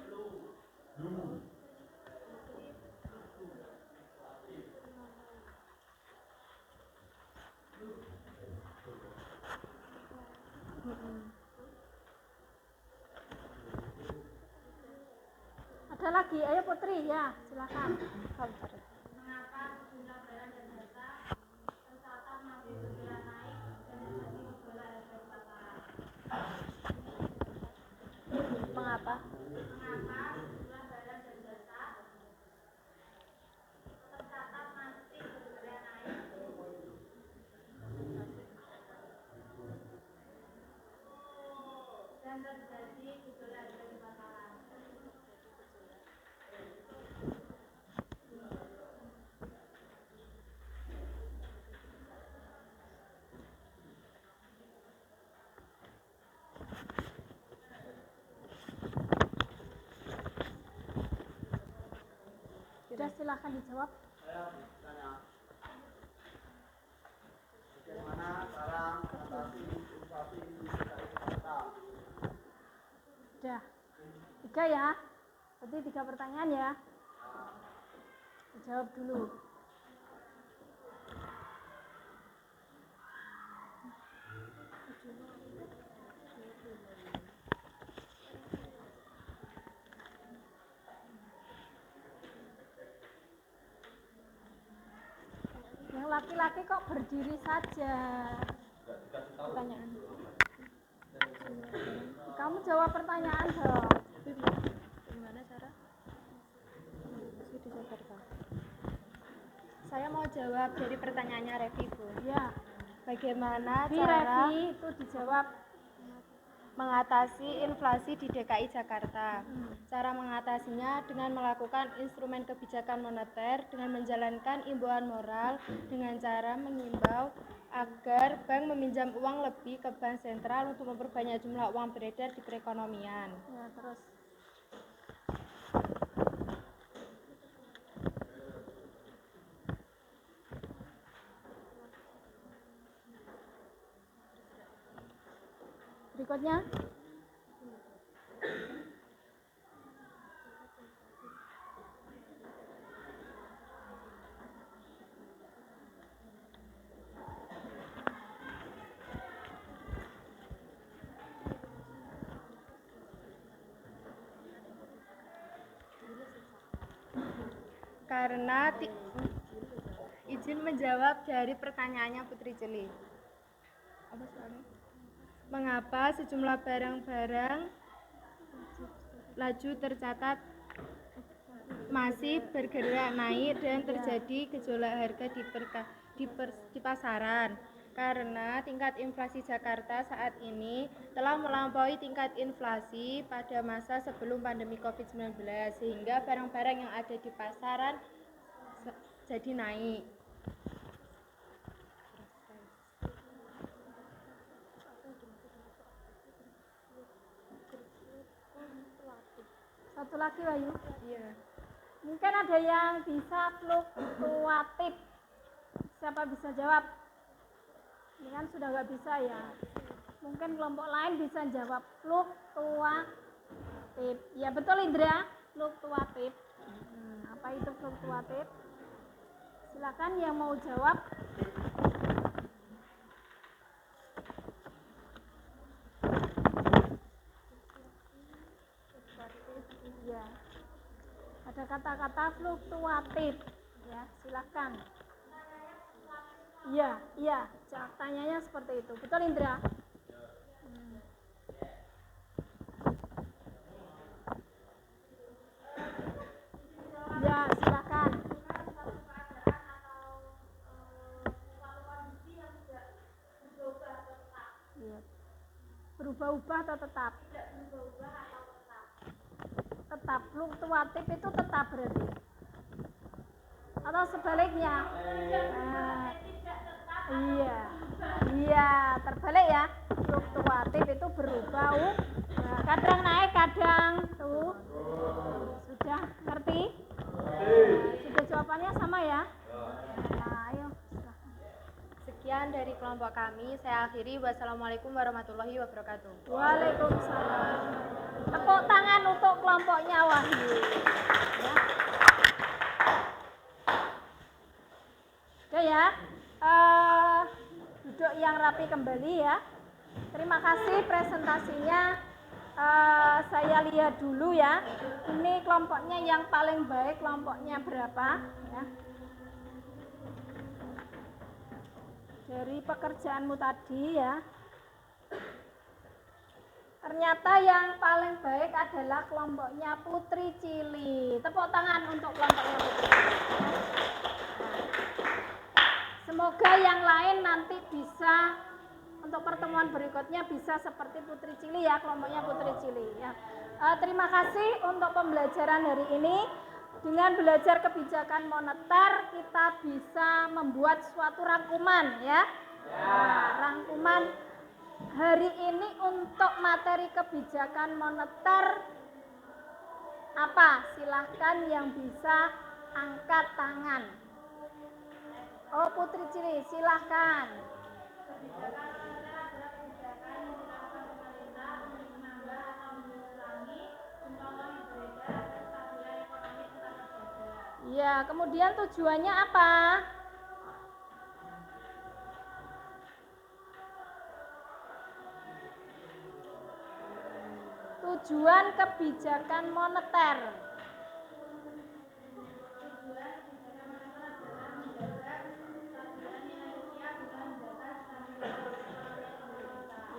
Ada lagi, ayo Putri ya, silakan. Mengapa sejumlah barang dan jasa tercatat masih bergerak naik dan terjadi gejolak harga di pasaran? Mengapa sejumlah barang dan jasa tercatat masih bergerak naik dan terjadi gejolak harga di pasaran? Sudah, silakan dijawab. Saya bertanya, bagaimana cara mengatasi inflasi di Jakarta? Sudah. 3 ya. Berarti 3 pertanyaan ya. Dijawab dulu. Yang laki-laki kok berdiri saja? Pertanyaan. Kamu jawab pertanyaan dong. Gimana cara? Masih di Jakarta. Saya mau jawab dari pertanyaannya Revi, Bu. Ya, Bagaimana di cara Revi itu dijawab. mengatasi inflasi di DKI Jakarta? Cara mengatasinya dengan melakukan instrumen kebijakan moneter dengan menjalankan imbauan moral dengan cara mengimbau agar bank meminjam uang lebih ke bank sentral untuk memperbanyak jumlah uang beredar di perekonomian. Ya, terus. berikutnya. Karena izin menjawab dari pertanyaannya Putri Cili. Apa soalnya? Mengapa sejumlah barang-barang laju tercatat masih bergerak naik dan terjadi gejolak harga di pasaran? Karena tingkat inflasi Jakarta saat ini telah melampaui tingkat inflasi pada masa sebelum pandemi COVID-19, sehingga barang-barang yang ada di pasaran jadi naik. Satu lagi Wahyu. Iya. Mungkin ada yang bisa fluktuatif. Siapa bisa jawab? Ini kan sudah nggak bisa ya. Mungkin kelompok lain bisa jawab fluktuatif. Ya betul Indra, fluktuatif. Apa itu fluktuatif? Silakan yang mau jawab. Ya. Ada kata-kata fluktuatif. Ya, silakan. Iya, iya, tanyanya seperti itu. Betul Indra? Ya, silakan. Ya. Berubah-ubah atau tetap? Tetap. Fluktuatif itu tetap berarti. Atau sebaliknya? Iya. Iya, terbalik ya. Fluktuatif itu berubah. Kadang naik, kadang tuh. Sudah ngerti? Sudah jawabannya sama ya? Nah, ayo. Sekian dari kelompok kami. Saya akhiri. Wassalamualaikum warahmatullahi wabarakatuh. Waalaikumsalam. Tepuk tangan untuk kelompoknya Wahyu. Ya. Oke ya. Duduk yang rapi kembali ya. Terima kasih presentasinya. Saya lihat dulu ya. Ini kelompoknya yang paling baik, kelompoknya berapa ya. Dari pekerjaanmu tadi ya. Ternyata yang paling baik adalah kelompoknya Putri Cili. Tepuk tangan untuk kelompoknya Putri Cili. Semoga yang lain nanti bisa untuk pertemuan berikutnya bisa seperti Putri Cili ya, kelompoknya Putri Cili ya. Terima kasih untuk pembelajaran hari ini. Dengan belajar kebijakan moneter kita bisa membuat suatu rangkuman ya. Nah, rangkuman hari ini untuk materi kebijakan moneter apa? Silahkan yang bisa angkat tangan. Oh, Putri Cili, silahkan. Ya, kemudian tujuannya apa? Tujuan kebijakan moneter.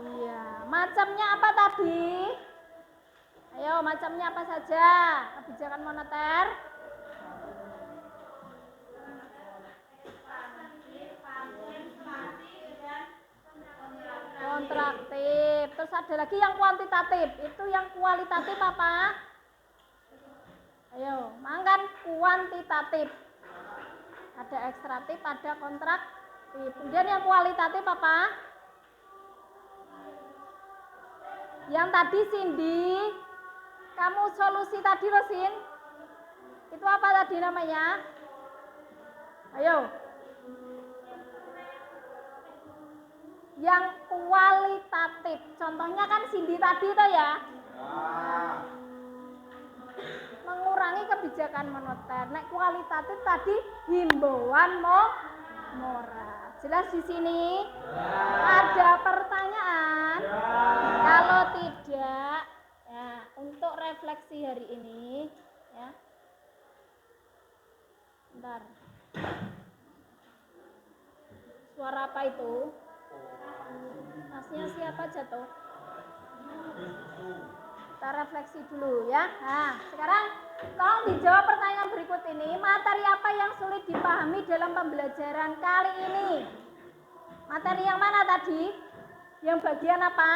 Iya, macamnya apa tadi? Ayo, macamnya apa saja kebijakan moneter? Kontraktif. Terus ada lagi yang kuantitatif. Itu yang kualitatif apa? Ayo, makan kuantitatif. Ada ekstraktif, ada kontraktif. Kemudian yang kualitatif apa? Yang tadi Cindy, kamu solusi tadi loh Sin. Itu apa tadi namanya? Ayo. yang kualitatif. Contohnya kan Cindy tadi tuh ya. Mengurangi kebijakan moneter. Nek kualitatif tadi himbauan moral. Jelas di sini? Ada pertanyaan? Kalau tidak, ya, untuk refleksi hari ini, ya. Bentar. Suara apa itu? Tasnya siapa jatuh? Kita refleksi dulu ya. Nah, sekarang tolong dijawab pertanyaan berikut ini. Materi apa yang sulit dipahami dalam pembelajaran kali ini? Materi yang mana tadi? Yang bagian apa?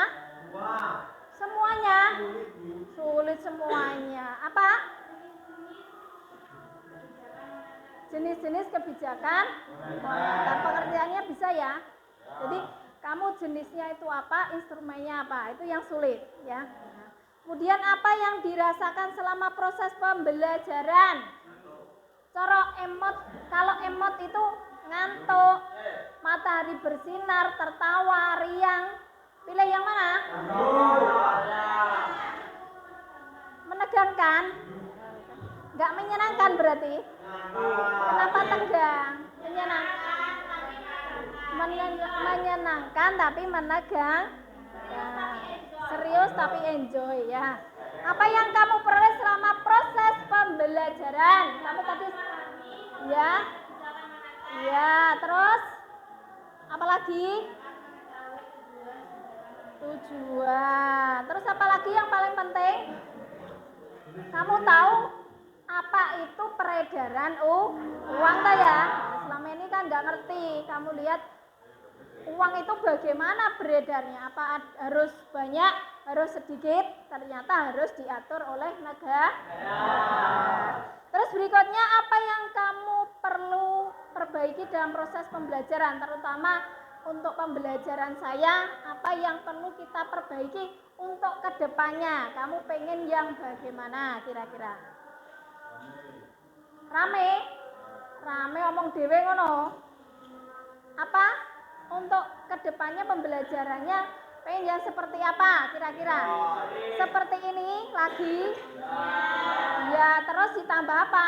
Semuanya? Sulit semuanya. Apa? Jenis-jenis kebijakan moneter. Pengertiannya bisa ya. Jadi kamu jenisnya itu apa, instrumennya apa, itu yang sulit ya. Kemudian apa yang dirasakan selama proses pembelajaran? Kalau emot itu ngantuk, matahari bersinar, tertawa, riang. Pilih yang mana? Menegangkan? Enggak menyenangkan berarti? Kenapa tegang? Menyenangkan tapi menegang. Ya. Serius tapi enjoy ya. Apa yang kamu peroleh selama proses pembelajaran? Kamu tadi ya. Ya, terus apa lagi? Tujuan. Terus apa lagi yang paling penting? Kamu tahu apa itu peredaran uang tuh ya? Selama ini kan nggak ngerti. Kamu lihat uang itu bagaimana beredarnya? Apa harus banyak, harus sedikit? Ternyata harus diatur oleh negara. Terus berikutnya apa yang kamu perlu perbaiki dalam proses pembelajaran, terutama untuk pembelajaran saya, apa yang perlu kita perbaiki untuk kedepannya? Kamu pengen yang bagaimana kira-kira? Rame omong dewe ngono. Apa? Untuk kedepannya pembelajarannya pengen yang seperti apa kira-kira? Seperti ini lagi? Ya, terus ditambah apa?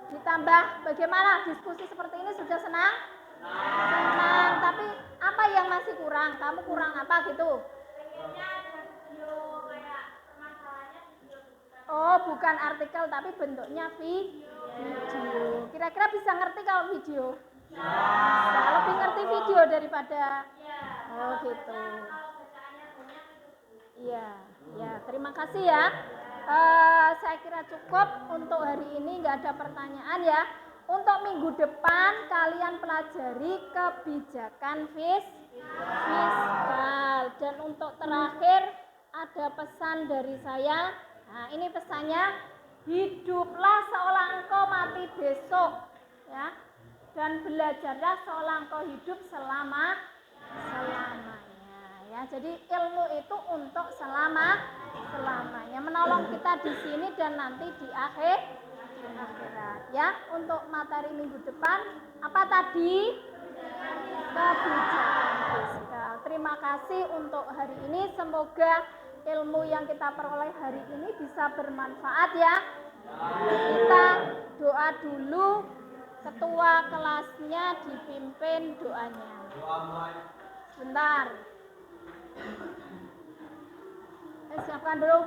Ditambah bagaimana? Diskusi seperti ini sudah senang? Senang, tapi apa yang masih kurang? Kamu kurang apa gitu? Oh, bukan artikel tapi bentuknya video. Kira-kira bisa ngerti kalau video? Bisa, lebih ngerti video daripada oh gitu. Iya, ya, terima kasih ya. Saya kira cukup untuk hari ini, nggak ada pertanyaan ya. Untuk minggu depan kalian pelajari kebijakan fiskal. Dan untuk terakhir ada pesan dari saya. Nah, ini pesannya, hiduplah seolah engkau mati besok ya. Dan belajarlah seolah engkau hidup selamanya ya. Jadi ilmu itu untuk selamanya, menolong kita di sini dan nanti di akhirat ya. Untuk materi minggu depan apa tadi? Kebijakan fiskal. Terima kasih untuk hari ini, semoga ilmu yang kita peroleh hari ini bisa bermanfaat ya. Kita doa dulu, ketua kelasnya dipimpin doanya. Sebentar. Siapkan dulu.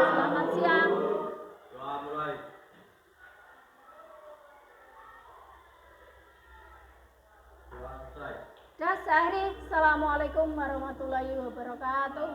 Selamat siang. Doa mulai. Doa selesai. Dasari, assalamualaikum warahmatullahi wabarakatuh.